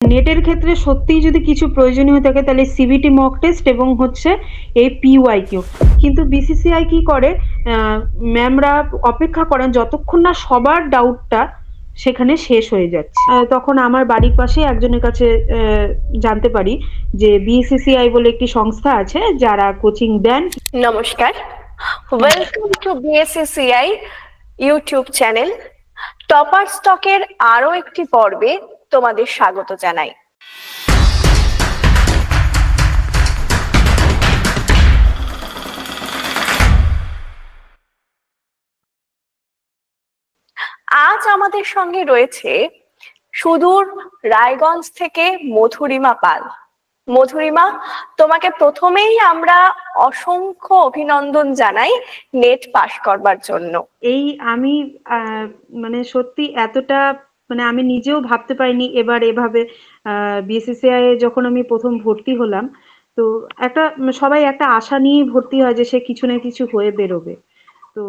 নেটের ক্ষেত্রে সত্যিই যদি কিছু প্রয়োজনীয় থাকে তাহলে সিবিটি মক টেস্ট এবং হচ্ছে এই পিওয়াইকিউ। কিন্তু বিসিসিআই কি করে, ম্যামরা অপেক্ষা করেন যতক্ষণ না সবার ডাউটটা সেখানে শেষ হয়ে যাচ্ছে। তখন আমার বাড়ির পাশে একজনের কাছে জানতে পারি যে বিসিসিআই বলে একটি সংস্থা আছে যারা কোচিং দেন। নমস্কার, welcome to BSCCI YouTube channel. Topper স্টকের আরো একটি পর্বে তোমাদের স্বাগত জানাই। আজ আমাদের সঙ্গে রয়েছে সুদূর রায়গঞ্জ থেকে মধুরিমা পাল। মধুরিমা, তোমাকে প্রথমেই আমরা অসংখ্য অভিনন্দন জানাই নেট পাশ করবার জন্য। এই আমি মানে সত্যি এতটা মানে আমি নিজেও ভাবতে পারিনি এবার এভাবে বিসিসিআই যখন আমি প্রথম ভর্তি হলাম। তো একটা সবাই একটা আশা নিয়ে ভর্তি হয় যে সে কিছু না কিছু হয়ে বেরোবে। তো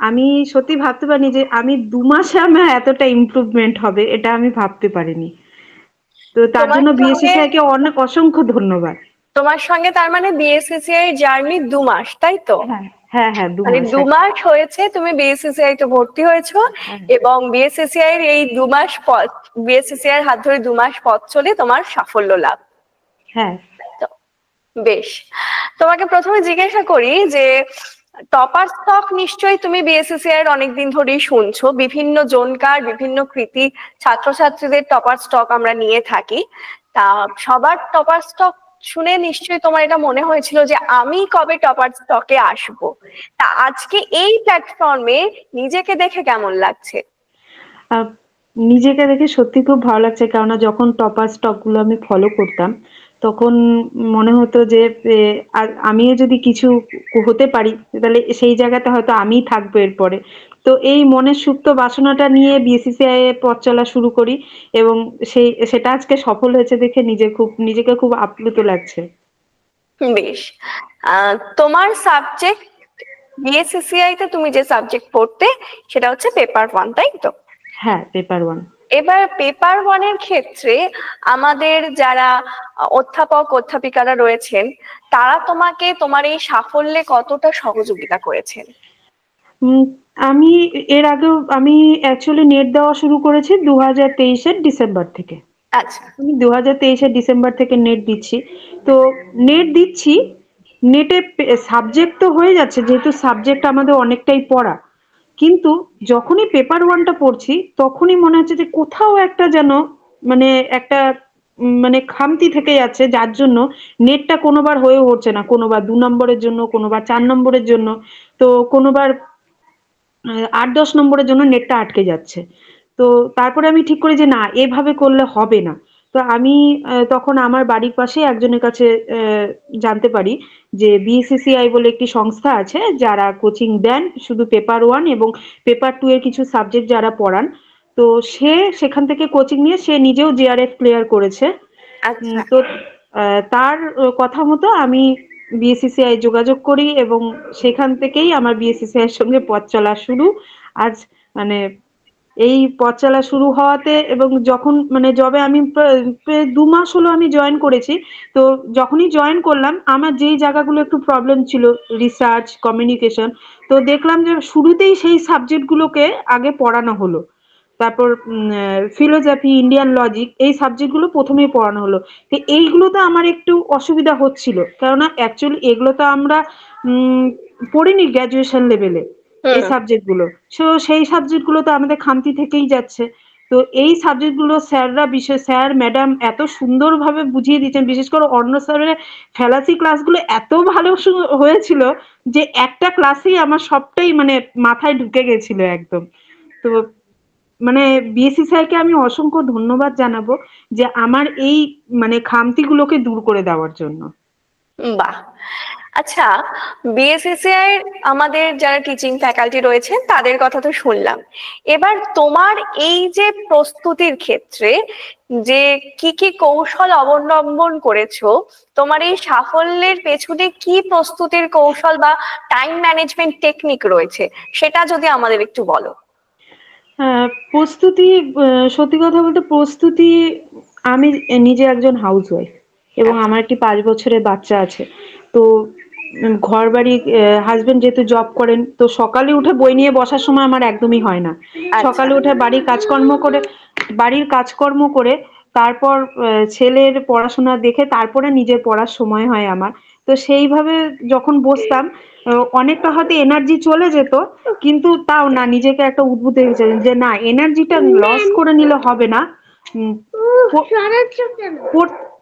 আমি সত্যি ভাবতে পারিনি যে আমি 2 মাসে আমার এতটা ইমপ্রুভমেন্ট হবে, এটা আমি ভাবতে পারিনি। তো তার তোমার জন্য সঙ্গে বিএসসিসিআই কে অনেক অসংখ্য ধন্যবাদ। তোমার সঙ্গে তার মানে বিএসসিসিআই জার্নি 2 মাস, তাই তো? হ্যাঁ, হ্যাঁ, হ্যাঁ, দু মানে মাস 2 মাস হয়েছে তুমি বিএসসিসিআই তে ভর্তি হয়েছো, হ্যাঁ, এবং বিএসসিসিআই এর এই 2 মাস পথ, বিএসসিসিআই এর হাত ধরে 2 মাস পথ চলে তোমার সাফল্য লাভ। হ্যাঁ। তো বেশ, তোমাকে প্রথমে জিজ্ঞাসা করি যে টপার স্টক নিশ্চয়ই তুমি বিএসসিসিআই এর অনেকদিন ধরেই শুনছো, বিভিন্ন জোনকার বিভিন্ন কৃতি ছাত্রছাত্রীদের টপার স্টক আমরা নিয়ে থাকি। তা সবার টপার স্টক শুনে নিশ্চয়ই তোমার এটা মনে হয়েছিল যে আমি কবে টপার স্টকে আসবো। তা আজকে এই প্ল্যাটফর্মে নিজেকে দেখে কেমন লাগছে? আহ, নিজেকে দেখে সত্যি খুব ভালো লাগছে, কেননা যখন টপার স্টক গুলো আমি ফলো করতাম তখন মনে হতো যে আমিও যদি কিছু হতে পারি তাহলে সেই জায়গাতে হয়তো আমিই থাকবো এরপরে। তো এই মনের সুপ্ত বাসনাটা নিয়ে বিসিসিআই এ পথ চলা শুরু করি এবং সেটা আজকে সফল হয়েছে দেখে নিজেকে খুব আপ্লুত লাগছে। বেশ, তোমার সাবজেক্ট বিএসসিসিআই তে তুমি যে সাবজেক্ট পড়তে সেটা হচ্ছে পেপার 1, তাই তো? হ্যাঁ, পেপার 1। এবার পেপার 1-এর ক্ষেত্রে আমাদের যারা অধ্যাপক অধ্যাপিকারা রয়েছেন তারা তোমাকে তোমার এই সাফল্যে কতটা সহযোগিতা করেছেন? উম, আমি এর আগেও আমি অ্যাকচুয়ালি নেট দেওয়া শুরু করেছি 2023-এর ডিসেম্বর থেকে। আচ্ছা। আমি 2023-এর ডিসেম্বর থেকে নেট দিচ্ছি। তো নেট দিচ্ছি, নেটে সাবজেক্ট তো হয়ে যাচ্ছে যেহেতু সাবজেক্ট আমাদের অনেকটাই পড়া। কিন্তু যখনই পেপার 1টা পড়ছি তখনই মনে হচ্ছে যে কোথাও একটা যেন মানে একটা মানে খামতি থেকে যাচ্ছে, যার জন্য নেটটা কোনোবার হয়ে উঠছে না, কোনোবার 2 নম্বরের জন্য, কোনোবার 4 নম্বরের জন্য, তো কোনোবার 8-10 নম্বরের জন্য নেটটা আটকে যাচ্ছে। তো তারপরে আমি ঠিক করি যে না, এভাবে করলে হবে না। তো আমি তখন আমার বাড়ির পাশে একজনের কাছে জানতে পারি যে বিসিসিআই বলে একটি সংস্থা আছে যারা কোচিং দেন শুধু পেপার 1 এবং পেপার 2 এর কিছু সাবজেক্ট যারা পড়ান। তো সেখান থেকে কোচিং নিয়ে সে নিজেও জেআরএফ ক্লিয়ার করেছে। আচ্ছা। তো তার কথা মতো আমি বিএসসিসিআই যোগাযোগ করি এবং সেখান থেকেই আমার বিএসসিসিআই এর সঙ্গে পথ চলা শুরু। আজ মানে এই পথ চলা শুরু হওয়াতে এবং যখন মানে যবে আমি 2 মাস হলো আমি জয়েন করেছি। তো যখনই জয়েন করলাম আমার যেই জায়গাগুলো একটু প্রবলেম ছিল, রিসার্চ, কমিউনিকেশন, তো দেখলাম যে শুরুতেই সেই সাবজেক্টগুলোকে আগে পড়ানো হলো। তারপর ফিলোজফি, ইন্ডিয়ান লজিক, এই সাবজেক্টগুলো প্রথমেই পড়ানো হলো। তো এইগুলোতে আমার একটু অসুবিধা হচ্ছিল, কেননা অ্যাকচুয়ালি এগুলো তো আমরা উম, পড়িনি গ্র্যাজুয়েশন লেভেলে এই হুম। সাবজেক্টগুলো। সেই সাবজেক্টগুলো তো আমাদের খামতি থেকেই যাচ্ছে। তো এই সাবজেক্টগুলো স্যার ম্যাডাম এত সুন্দরভাবে বুঝিয়ে দিয়েছেন, বিশেষ করে অন্য স্যারের ফ্যালাসি ক্লাসগুলো এত ভালো হয়েছিল যে একটা ক্লাসেই আমার সবটাই মানে মাথায় ঢুকে গেছিল একদম। তো মানে বিএসসিসিআই কে আমি অসংখ্য ধন্যবাদ জানাবো যে আমার এই মানে খামতিগুলোকে দূর করে দেওয়ার জন্য। বাহ। আচ্ছা, বিএসসিসিআই এর আমাদের যারা টিচিং ফ্যাকাল্টি রয়েছেন তাদের কথা তো শুনলাম। এবার তোমার এই যে প্রস্তুতির ক্ষেত্রে যে কি কি কৌশল অবলম্বন করেছো, তোমার এই সাফল্যের পেছনে কি প্রস্তুতির কৌশল বা টাইম ম্যানেজমেন্ট টেকনিক রয়েছে সেটা যদি আমাদের একটু বলো। প্রস্তুতি, সত্যি কথা বলতে প্রস্তুতি আমি নিজে একজন হাউসওয়াইফ এবং আচ্ছা আমার একটি 5 বছরের বাচ্চা আছে। তো ঘর বাড়ি, হাজবেন্ড যেহেতু জব করেন, তো সকালে উঠে বই নিয়ে বসার সময় আমার একদমই হয় না। আচ্ছা। সকালে উঠে বাড়ির কাজকর্ম করে তারপর ছেলের পড়াশোনা দেখে তারপরে নিজের পড়ার সময় হয় আমার। তো সেইভাবে যখন বসতাম, অনেকটা হয়তো এনার্জি চলে যেত, কিন্তু তাও না, নিজেকে একটা উদ্বুদ্ধ হয়েছে যে না, এনার্জিটা লস করে নিলে হবে না। উম,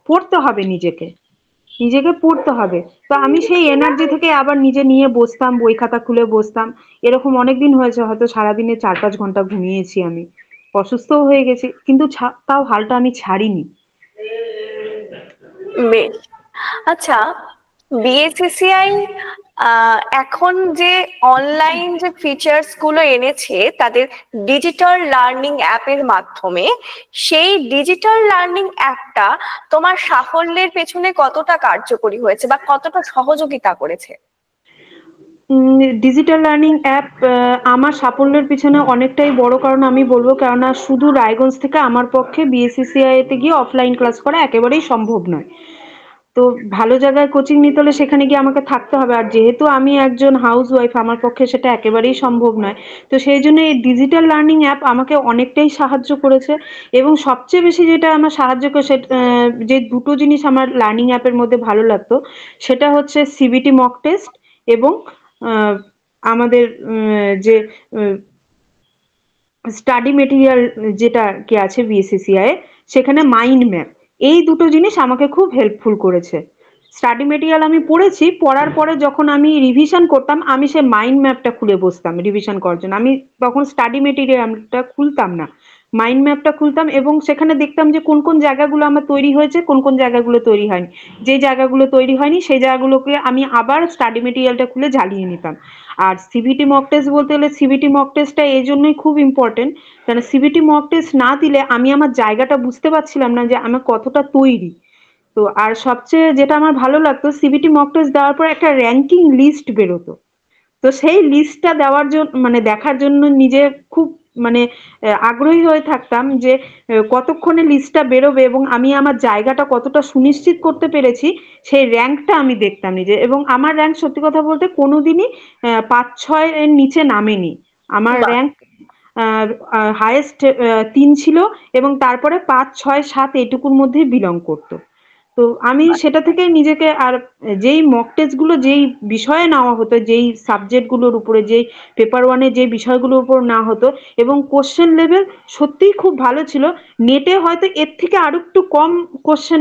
পড়তে হবে, নিজেকে নিজেকে পড়তে হবে। তো আমি সেই এনার্জি থেকে আবার নিজে নিয়ে বসতাম, বই খাতা খুলে বসতাম। এরকম অনেকদিন হয়েছে, হয়তো সারাদিনে 4-5 ঘন্টা ঘুমিয়েছি আমি, অসুস্থও হয়ে গেছি, কিন্তু তাও হালটা আমি ছাড়িনি। বেশ। আচ্ছা, বিএসসিসিআই এখন যে অনলাইন যে ফিচার্স গুলো এনেছে তাদের ডিজিটাল লার্নিং অ্যাপের মাধ্যমে, সেই ডিজিটাল লার্নিং অ্যাপটা তোমার সাফল্যের পেছনে কতটা কার্যকরী হয়েছে বা কতটা সহযোগিতা করেছে? ডিজিটাল লার্নিং অ্যাপ আমার সাফল্যের পিছনে অনেকটাই বড় কারণ আমি বলবো, কেননা শুধু রায়গঞ্জ থেকে আমার পক্ষে বিএসসিসিআই তে গিয়ে অফলাইন ক্লাস করা একেবারেই সম্ভব নয়। তো ভালো জায়গায় কোচিং নিতে হলে সেখানে গিয়ে আমাকে থাকতে হবে, আর যেহেতু আমি একজন হাউস ওয়াইফ, আমার পক্ষে সেটা একেবারেই সম্ভব নয়। তো সেই জন্য এই ডিজিটাল লার্নিং অ্যাপ আমাকে অনেকটাই সাহায্য করেছে। এবং সবচেয়ে বেশি যেটা আমার সাহায্য করে, যে দুটো জিনিস আমার লার্নিং অ্যাপের মধ্যে ভালো লাগতো, সেটা হচ্ছে সিবিটি মক টেস্ট এবং আহ, আমাদের যে স্টাডি মেটেরিয়াল যেটা কি আছে বিএসসিসিআই, সেখানে মাইন্ড ম্যাপ, এই দুটো জিনিস আমাকে খুব হেল্পফুল করেছে। স্টাডি মেটেরিয়াল আমি পড়েছি, পড়ার পরে যখন আমি রিভিশন করতাম, আমি সে মাইন্ড ম্যাপটা খুলে বসতাম রিভিশন করার জন্য। আমি তখন স্টাডি মেটেরিয়ালটা খুলতাম না, মাইন্ড ম্যাপটা খুলতাম এবং সেখানে দেখতাম যে কোন কোন জায়গাগুলো আমার তৈরি হয়েছে, কোন কোন জায়গাগুলো তৈরি হয়নি। যে জায়গাগুলো তৈরি হয়নি সেই জায়গাগুলোকে আমি আবার স্টাডি মেটেরিয়ালটা খুলে ঝালিয়ে নিতাম। আর সিবিটি মক টেস্ট বলতে গেলে, সিবিটি মক টেস্টটা এই জন্যই খুব ইম্পর্টেন্ট, কারণ সিবিটি মক টেস্ট না দিলে আমি আমার জায়গাটা বুঝতে পারছিলাম না যে আমি কতটা তৈরি। তো আর সবচেয়ে যেটা আমার ভালো লাগতো, সিবিটি মক টেস্ট দেওয়ার পর একটা র্যাঙ্কিং লিস্ট বেরোতো। তো সেই লিস্টটা দেওয়ার জন্য, মানে দেখার জন্য নিজে খুব, মানে আগ্রহী হয়ে থাকতাম যে কতক্ষণে লিস্টটা বেরোবে এবং আমি আমার জায়গাটা কতটা সুনিশ্চিত করতে পেরেছি, সেই র্যাঙ্কটা আমি দেখতাম নিজে। এবং আমার র্যাঙ্ক সত্যি কথা বলতে কোনোদিনই 5-6 এর নিচে নামেনি। আমার বাহ। র্যাঙ্ক হায়েস্ট 3 ছিল, এবং তারপরে 5, 6, 7 এইটুকুর মধ্যেই বিলং করতো। তো আমি সেটা থেকে নিজেকে, আর যেই মক টেস্ট গুলো যেই বিষয়ে নেওয়া হতো, যেই সাবজেক্ট গুলোর উপরে, যেই পেপার ওয়ানে যে বিষয়গুলোর উপর নেওয়া হতো, এবং কোশ্চেন লেভেল সত্যিই খুব ভালো ছিল। নেটে হয়তো এর থেকে আরো একটু কম কোশ্চেন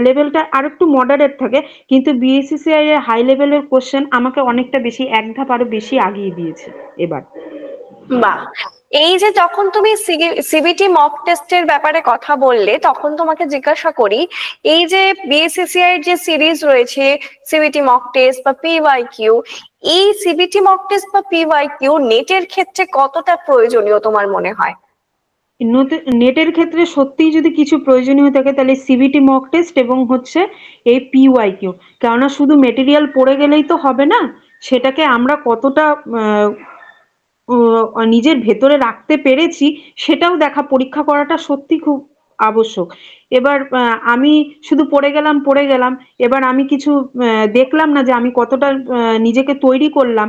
লেভেলটা আরো একটু মডারেট থাকে, কিন্তু বিএসসিসিআই এর হাই লেভেলের কোশ্চেন আমাকে অনেকটা বেশি, এক ধাপ আরো বেশি আগিয়ে দিয়েছে এবার। বাহ। এই যে তখন তুমি সিবিটি মক টেস্টের ব্যাপারে কথা বললে, তখন তোমাকে জিজ্ঞাসা করি, এই যে বিএসসিসিআই এর যে সিরিজ রয়েছে, সিবিটি মক টেস্ট বা পিওয়াইকিউ, এই সিবিটি মক টেস্ট বা পিওয়াইকিউ নেটের ক্ষেত্রে কতটা প্রয়োজনীয় তোমার মনে হয়? নেটের ক্ষেত্রে সত্যিই যদি কিছু প্রয়োজনীয় থাকে, তাহলে সিবিটি মক টেস্ট এবং হচ্ছে এই পিওয়াইকিউ। কেননা শুধু মেটেরিয়াল পড়ে গেলেই তো হবে না, সেটাকে আমরা কতটা নিজের ভেতরে রাখতে পেরেছি সেটাও দেখা, পরীক্ষা করাটা সত্যি খুব আবশ্যক। এবার আমি শুধু পড়ে গেলাম, এবার আমি কিছু দেখলাম না যে আমি কতটা নিজেকে তৈরি করলাম।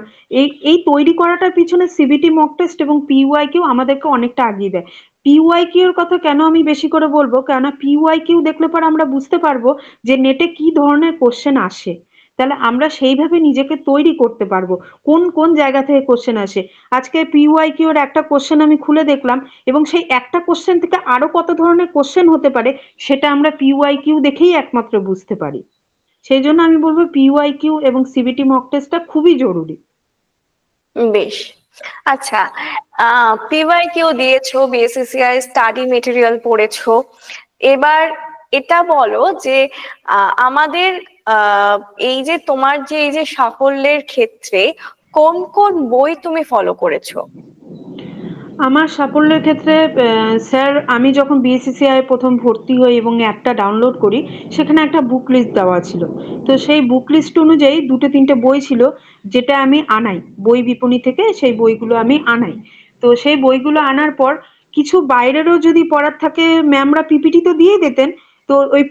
এই তৈরি করাটার পিছনে সিবিটি মক টেস্ট এবং পিওয়াইকিউ আমাদেরকে অনেকটা আগিয়ে দেয়। পিওয়াইকিউ এর কথা কেন আমি বেশি করে বলবো, কেননা পিওয়াইকিউ দেখলে পরে আমরা বুঝতে পারবো যে নেটে কি ধরনের কোশ্চেন আসে, তাহলে আমরা সেইভাবে নিজেকে তৈরি করতে পারবো কোন কোন জায়গা থেকে কোশ্চেন আসে। আজকে পিওয়াইকিউ এর একটা কোশ্চেন আমি খুলে দেখলাম, এবং সেই একটা কোশ্চেন থেকে আরো কত ধরনের কোশ্চেন হতে পারে সেটা আমরা পিওয়াইকিউ দেখেই একমাত্র বুঝতে পারি। সেই জন্য আমি বলবো পিওয়াইকিউ এবং সিবিটি মক টেস্টটা খুবই জরুরি। বেশ। আচ্ছা, পিওয়াইকিউ দিয়েছো, বিএসসিসিআই স্টাডি মেটেরিয়াল পড়েছো, এবার এটা বলো যে আমাদের এই যে তোমার যে এই যে সাফল্যের ক্ষেত্রে কোন কোন বই তুমি ফলো করেছো? আমার সাফল্যের ক্ষেত্রে স্যার, আমি যখন বিএসসিসিআই প্রথম ভর্তি হই এবং অ্যাপটা ডাউনলোড করি, সেখানে একটা বুক লিস্ট দেওয়া ছিল। তো সেই বুক লিস্ট অনুযায়ী 2-3টে বই ছিল, যেটা আমি আনাই বই বিপণী থেকে, সেই বইগুলো আমি আনাই। তো সেই বইগুলো আনার পর কিছু বাইরেরও যদি পড়ার থাকে, ম্যামরা পিপিটি তো দিয়ে দিতেন। তো ওই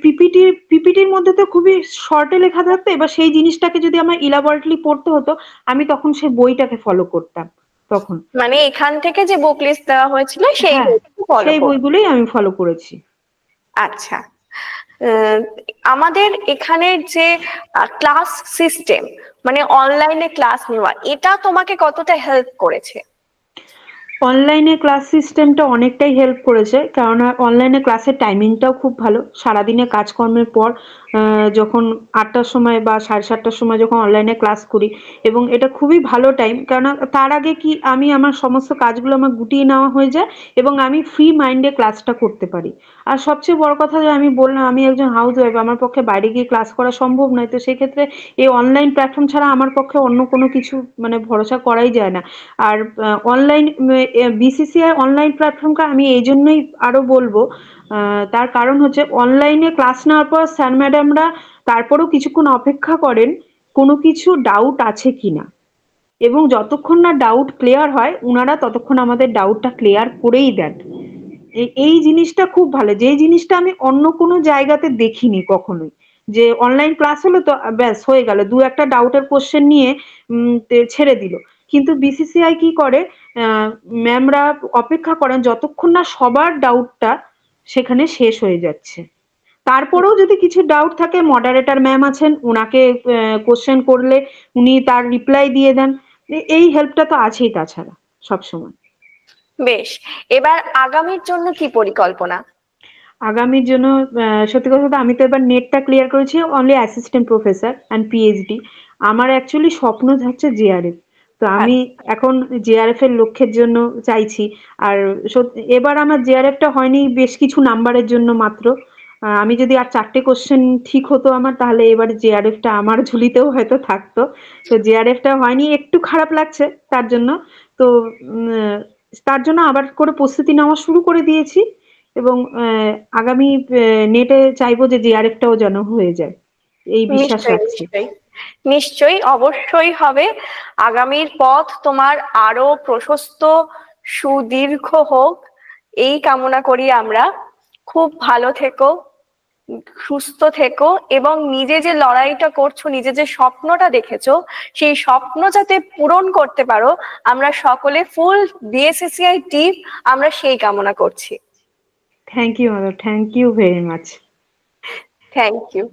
পিপিটির মধ্যে তো খুবই শর্টে লেখা থাকতো, এবার সেই জিনিসটাকে যদি আমার ইলাবরেটলি পড়তে হতো, আমি তখন সেই বইটাকে ফলো করতাম তখন। মানে এখান থেকে যে বুক লিস্ট দেওয়া হয়েছিল সেই হ্যাঁ, বইটা ফলো সেই করো। বইগুলোই আমি ফলো করেছি। আচ্ছা, আহ, আমাদের এখানের যে ক্লাস সিস্টেম, মানে অনলাইনে ক্লাস নেওয়া, এটা তোমাকে কতটা হেল্প করেছে? অনলাইনে ক্লাস সিস্টেমটা অনেকটাই হেল্প করেছে, কেননা অনলাইনে ক্লাসের টাইমিংটাও খুব ভালো। সারাদিনে কাজকর্মের পর যখন ৮টার সময় বা ৭:৩০টার সময় যখন অনলাইনে ক্লাস করি, এবং এটা খুবই ভালো টাইম, কেননা তার আগে কি আমি আমার সমস্ত কাজগুলো আমার গুটিয়ে নেওয়া হয়ে যায় এবং আমি ফ্রি মাইন্ডে ক্লাসটা করতে পারি। আর সবচেয়ে বড় কথা, যে আমি বললাম আমি একজন হাউস ওয়াইফ, আমার পক্ষে বাইরে গিয়ে ক্লাস করা সম্ভব নয়, তো সেক্ষেত্রে এই অনলাইন প্ল্যাটফর্ম ছাড়া আমার পক্ষে অন্য কোনো কিছু মানে ভরসা করাই যায় না। আর অনলাইন বিসিসিআই অনলাইন প্ল্যাটফর্মটা আমি এই জন্যই আরো বলবো, তার কারণ হচ্ছে অনলাইনে ক্লাস নেওয়ার পর স্যার ম্যাডামরা তারপরেও কিছুক্ষণ অপেক্ষা করেন কোনো কিছু ডাউট আছে কিনা, এবং যতক্ষণ না ডাউট ক্লিয়ার হয় উনারা ততক্ষণ আমাদের ডাউটটা ক্লিয়ার করেই দেন। এই জিনিসটা খুব ভালো, যে জিনিসটা আমি অন্য কোনো জায়গাতে দেখিনি কখনোই। যে অনলাইন ক্লাস হলো তো ব্যাস হয়ে গেল, দু একটা ডাউটের কোশ্চেন নিয়ে ছেড়ে দিল। কিন্তু বিসিসিআই কি করে, ম্যামরা অপেক্ষা করেন যতক্ষণ না সবার ডাউটটা সেখানে শেষ হয়ে যাচ্ছে। তারপরেও যদি কিছু ডাউট থাকে, মডারেটর ম্যাম আছেন, ওনাকে কোশ্চেন করলে উনি তার রিপ্লাই দিয়ে দেন। এই হেল্পটা তো আছেই তাছাড়া সবসময়। বেশ, এবার আগামীর জন্য কি পরিকল্পনা? আগামীর জন্য সত্যি কথা বলতে আমি তো এবার নেটটা ক্লিয়ার করেছি only assistant professor and PhD. আমার অ্যাকচুয়ালি স্বপ্ন হচ্ছে জেআরএফ। তো আমি এখন জেআরএফ এর লক্ষ্যের জন্য চাইছি। আর এবার আমার জেআরএফটা হয়নি বেশ কিছু নাম্বারের জন্য মাত্র। আমি যদি আর 4টে কোশ্চেন ঠিক হতো আমার, তাহলে এবার জেআরএফটা আমার ঝুলিতেও হয়তো থাকতো। তো জেআরএফটা হয়নি, একটু খারাপ লাগছে তার জন্য। তো তার জন্য আবার করে প্রস্তুতি নেওয়া শুরু করে দিয়েছি, এবং আগামী নেটে চাইবো যে জেআরএফটাও যেন হয়ে যায়, এই বিশ্বাস নিশ্চয়ই রাখছি। নিশ্চয়ই নিশ্চয়ই, অবশ্যই হবে। আগামীর পথ তোমার আরো প্রশস্ত, সুদীর্ঘ হোক, এই কামনা করি আমরা। খুব ভালো থেকো, সুস্থ থেকো, এবং নিজে যে লড়াইটা করছো, নিজে যে স্বপ্নটা দেখেছো, সেই স্বপ্ন যাতে পূরণ করতে পারো, আমরা সকলে ফুল বিএসসিসিআই টিম আমরা সেই কামনা করছি। Thank you madam, thank you very much. Thank you.